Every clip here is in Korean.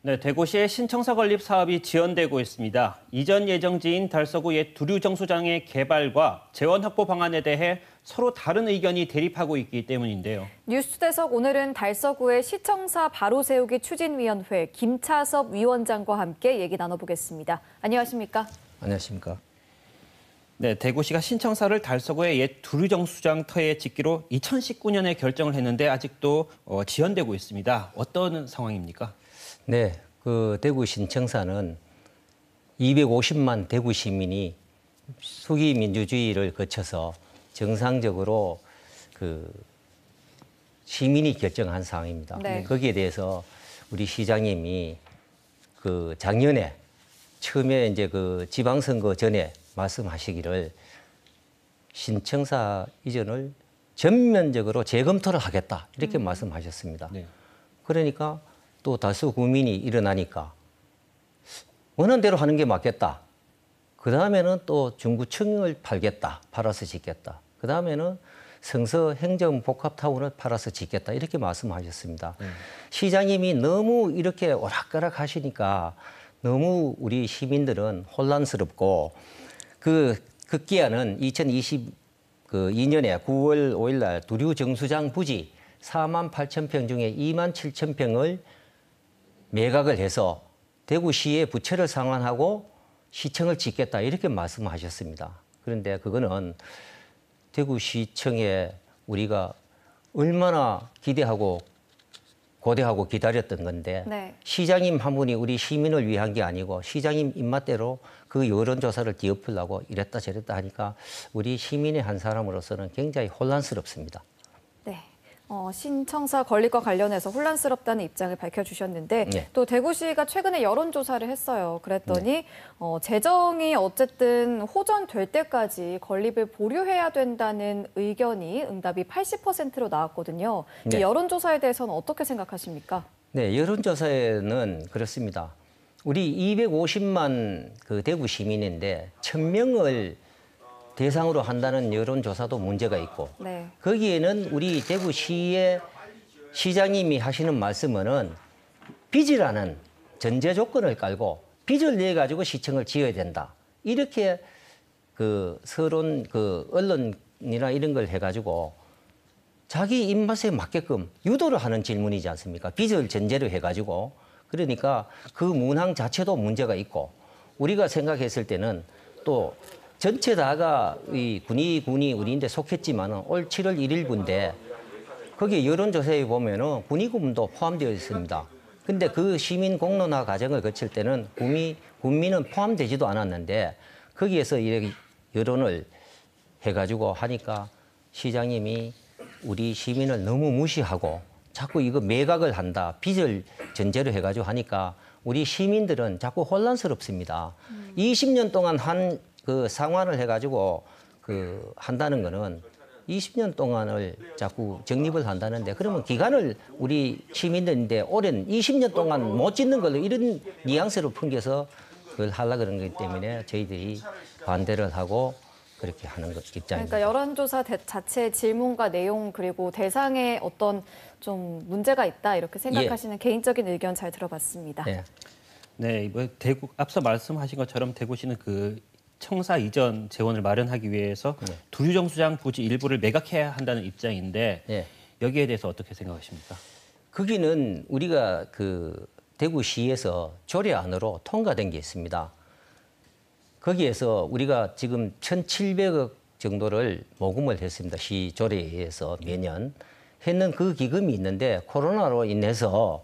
네, 대구시의 신청사 건립 사업이 지연되고 있습니다. 이전 예정지인 달서구 옛 두류정수장의 개발과 재원 확보 방안에 대해 서로 다른 의견이 대립하고 있기 때문인데요. 뉴스대석 오늘은 달서구의 시청사 바로 세우기 추진위원회 김차섭 위원장과 함께 얘기 나눠보겠습니다. 안녕하십니까? 안녕하십니까? 네, 대구시가 신청사를 달서구의 옛 두류정수장 터에 짓기로 2019년에 결정을 했는데 아직도 지연되고 있습니다. 어떤 상황입니까? 네, 그 대구 신청사는 250만 대구 시민이 수기 민주주의를 거쳐서 정상적으로 그 시민이 결정한 사항입니다. 네. 거기에 대해서 우리 시장님이 그 작년에 처음에 이제 그 지방선거 전에 말씀하시기를 신청사 이전을 전면적으로 재검토를 하겠다 이렇게 말씀하셨습니다. 네. 그러니까 또 다수 국민이 일어나니까 원하는 대로 하는 게 맞겠다. 그 다음에는 또 중구청을 팔아서 짓겠다. 그 다음에는 성서 행정복합타운을 팔아서 짓겠다. 이렇게 말씀하셨습니다. 시장님이 너무 이렇게 오락가락 하시니까 너무 우리 시민들은 혼란스럽고 급기야는 2022년에 9월 5일 날 두류정수장 부지 4만 8천 평 중에 2만 7천 평을 매각을 해서 대구시의 부채를 상환하고 시청을 짓겠다 이렇게 말씀하셨습니다. 그런데 그거는 대구시청에 우리가 얼마나 기대하고 고대하고 기다렸던 건데 네. 시장님 한 분이 우리 시민을 위한 게 아니고 시장님 입맛대로 그 여론조사를 뒤엎으려고 이랬다 저랬다 하니까 우리 시민의 한 사람으로서는 굉장히 혼란스럽습니다. 네. 신청사 건립과 관련해서 혼란스럽다는 입장을 밝혀주셨는데 네. 또 대구시가 최근에 여론조사를 했어요. 그랬더니 재정이 어쨌든 호전될 때까지 건립을 보류해야 된다는 의견이 응답이 80%로 나왔거든요. 네. 이 여론조사에 대해서는 어떻게 생각하십니까? 네, 여론조사에는 그렇습니다. 우리 250만 그 대구 시민인데 1000명을 대상으로 한다는 여론조사도 문제가 있고 네. 거기에는 우리 대구시의 시장님이 하시는 말씀은 빚이라는 전제 조건을 깔고 빚을 내 가지고 시청을 지어야 된다. 이렇게 그 서론 그 언론이나 이런 걸 해가지고 자기 입맛에 맞게끔 유도를 하는 질문이지 않습니까? 빚을 전제로 해가지고 그러니까 그 문항 자체도 문제가 있고 우리가 생각했을 때는 또 전체 다가 이 군이 우리인데 속했지만은 올 7월 1일분인데 거기 여론조사에 보면은 군의금도 포함되어 있습니다. 근데 그 시민 공론화 과정을 거칠 때는 군민은 포함되지도 않았는데 거기에서 이렇게 여론을 해가지고 하니까 시장님이 우리 시민을 너무 무시하고 자꾸 이거 매각을 한다, 빚을 전제로 해가지고 하니까 우리 시민들은 자꾸 혼란스럽습니다. 20년 동안 한 그 상환을 해가지고 그 한다는 거는 20년 동안을 자꾸 적립을 한다는데 그러면 기간을 우리 시민들인데 오랜 20년 동안 못 짓는 걸로 이런 뉘앙스로 풍겨서 그걸 하려고 그런 거기 때문에 저희들이 반대를 하고 그렇게 하는 것 입장입니다. 그러니까 여론조사 자체의 질문과 내용 그리고 대상에 어떤 좀 문제가 있다 이렇게 생각하시는 개인적인 의견 잘 들어봤습니다. 네. 네, 이번 대구 앞서 말씀하신 것처럼 대구시는 그 청사 이전 재원을 마련하기 위해서 두류정수장 부지 일부를 매각해야 한다는 입장인데 여기에 대해서 어떻게 생각하십니까? 거기는 우리가 그 대구시에서 조례안으로 통과된 게 있습니다. 거기에서 우리가 지금 1,700억 정도를 모금을 했습니다. 시 조례에 의해서 매년 했는 그 기금이 있는데 코로나로 인해서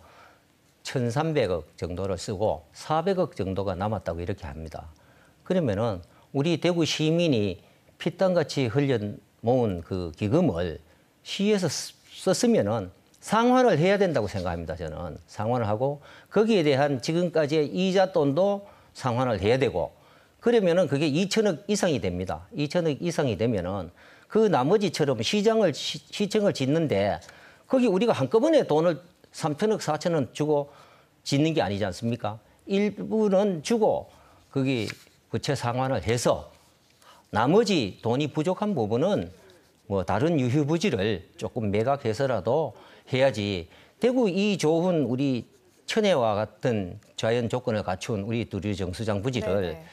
1,300억 정도를 쓰고 400억 정도가 남았다고 이렇게 합니다. 그러면은 우리 대구 시민이 피땀같이 흘려 모은 그 기금을 시에서 썼으면은 상환을 해야 된다고 생각합니다. 저는 상환을 하고 거기에 대한 지금까지의 이자 돈도 상환을 해야 되고 그러면은 그게 2천억 이상이 됩니다. 2천억 이상이 되면은 그 나머지처럼 시청을 짓는데 거기 우리가 한꺼번에 돈을 3천억, 4천억 주고 짓는 게 아니지 않습니까? 일부는 주고 거기 부채 상환을 해서 나머지 돈이 부족한 부분은 뭐 다른 유휴부지를 조금 매각해서라도 해야지 대구 이 좋은 우리 천혜와 같은 자연 조건을 갖춘 우리 두류 정수장 부지를 네네.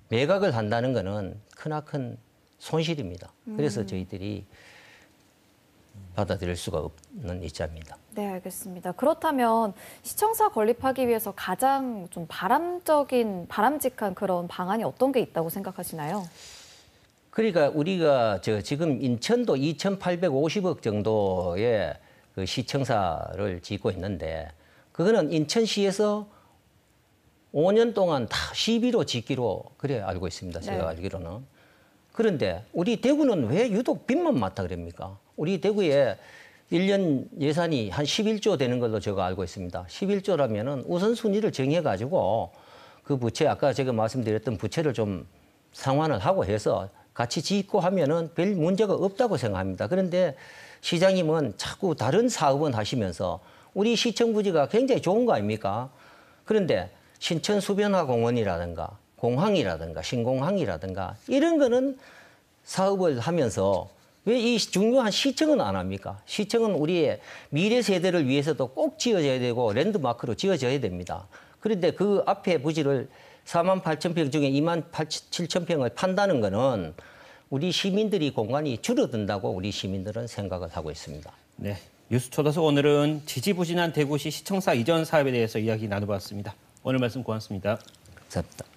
매각을 한다는 것은 크나큰 손실입니다. 그래서 저희들이 받아들일 수가 없는 입장입니다. 네, 알겠습니다. 그렇다면 시청사 건립하기 위해서 가장 좀 바람직한 그런 방안이 어떤 게 있다고 생각하시나요? 그러니까 우리가 지금 인천도 2,850억 정도의 그 시청사를 짓고 있는데 그거는 인천시에서 5년 동안 다 시비로 짓기로 그래 알고 있습니다. 제가 네. 알기로는. 그런데 우리 대구는 왜 유독 빚만 많다 그럽니까? 우리 대구에 1년 예산이 한 11조 되는 걸로 제가 알고 있습니다. 11조라면은 우선순위를 정해가지고 그 부채, 아까 제가 말씀드렸던 부채를 좀 상환을 하고 해서 같이 짓고 하면은 별 문제가 없다고 생각합니다. 그런데 시장님은 자꾸 다른 사업은 하시면서 우리 시청 부지가 굉장히 좋은 거 아닙니까? 그런데 신천 수변화 공원이라든가 공항이라든가 신공항이라든가 이런 거는 사업을 하면서 왜 이 중요한 시청은 안 합니까? 시청은 우리의 미래 세대를 위해서도 꼭 지어져야 되고 랜드마크로 지어져야 됩니다. 그런데 그 앞에 부지를 48,000평 중에 27,000평을 판다는 거는 우리 시민들이 공간이 줄어든다고 우리 시민들은 생각을 하고 있습니다. 네, 뉴스 초대석 오늘은 지지부진한 대구시 시청사 이전 사업에 대해서 이야기 나눠봤습니다. 오늘 말씀 고맙습니다. 감사합니다.